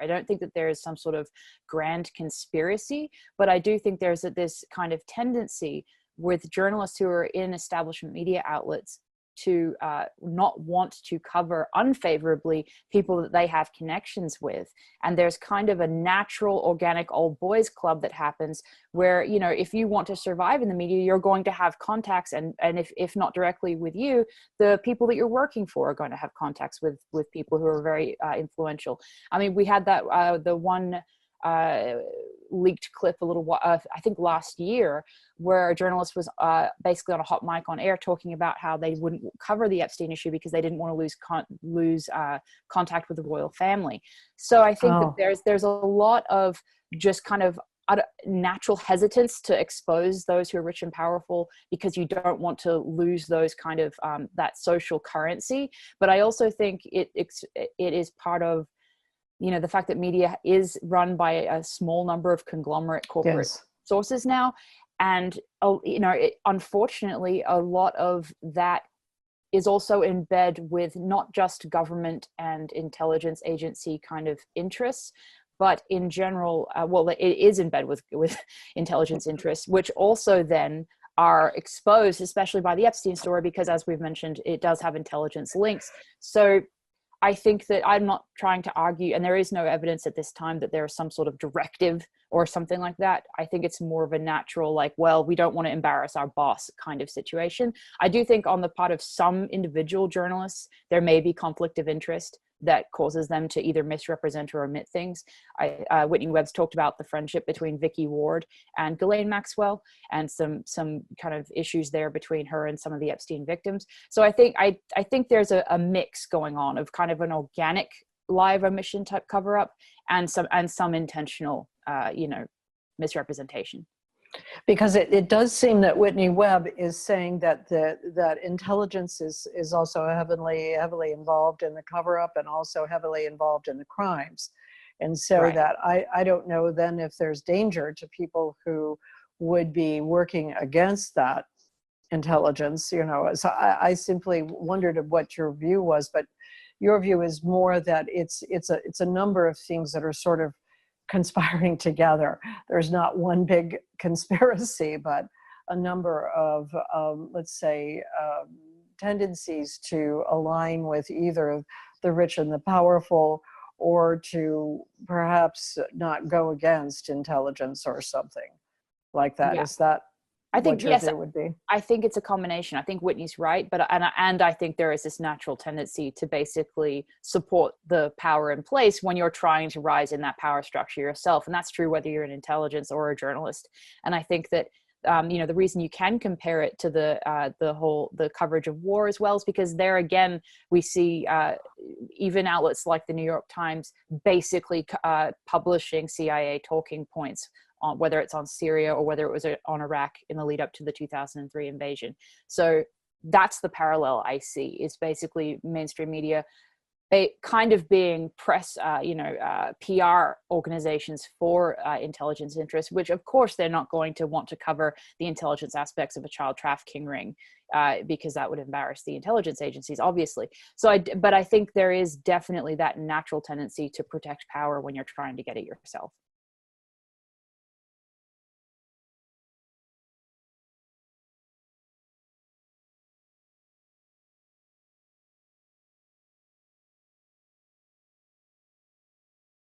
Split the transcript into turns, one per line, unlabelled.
I don't think that there is some sort of grand conspiracy, but I do think there's this kind of tendency with journalists who are in establishment media outlets to not want to cover unfavorably people that they have connections with. And there's kind of a natural organic old boys club that happens where, you know, if you want to survive in the media, you're going to have contacts, and if not directly with you, the people that you're working for are going to have contacts with people who are very influential. I mean, we had that the one leaked clip a little while, I think last year, where a journalist was basically on a hot mic on air talking about how they wouldn't cover the Epstein issue because they didn't want to lose contact with the royal family. So I think that there's a lot of just kind of natural hesitance to expose those who are rich and powerful because you don't want to lose those kind of that social currency. But I also think it is part of, you know, the fact that media is run by a small number of conglomerate corporate sources now. And, you know, unfortunately, a lot of that is also in bed with not just government and intelligence agency kind of interests, but in general, well, it is in bed with intelligence interests, which also then are exposed, especially by the Epstein story, because as we've mentioned, it does have intelligence links. So I think that I'm not trying to argue, and there is no evidence at this time that there is some sort of directive or something like that. I think it's more of a natural, like, well, we don't want to embarrass our boss kind of situation. I do think on the part of some individual journalists, there may be conflict of interest that causes them to either misrepresent or omit things. Whitney Webb's talked about the friendship between Vicky Ward and Ghislaine Maxwell, and some kind of issues there between her and some of the Epstein victims. So I think there's a mix going on of kind of an organic live omission type cover up and some intentional, you know, misrepresentation.
Because it does seem that Whitney Webb is saying that that intelligence is also heavily involved in the cover-up and also heavily involved in the crimes. And so that I don't know then if there's danger to people who would be working against that intelligence, you know. So I simply wondered what your view was, but your view is more that it's a number of things that are sort of conspiring together. There's not one big conspiracy, but a number of, let's say, tendencies to align with either the rich and the powerful, or to perhaps not go against intelligence or something like that. Yeah. Is that
I think,
what your view would be?
I think it's a combination. I think Whitney's right, but and I think there is this natural tendency to basically support the power in place when you're trying to rise in that power structure yourself, and that's true whether you're in intelligence or a journalist. And I think that you know, the reason you can compare it to the coverage of war as well is because there again we see even outlets like the New York Times basically publishing CIA talking points on whether it's on Syria or whether it was on Iraq in the lead up to the 2003 invasion. So that's the parallel I see, is basically mainstream media kind of being press, PR organizations for intelligence interests, which of course they're not going to want to cover the intelligence aspects of a child trafficking ring because that would embarrass the intelligence agencies, obviously. So, but I think there is definitely that natural tendency to protect power when you're trying to get it yourself.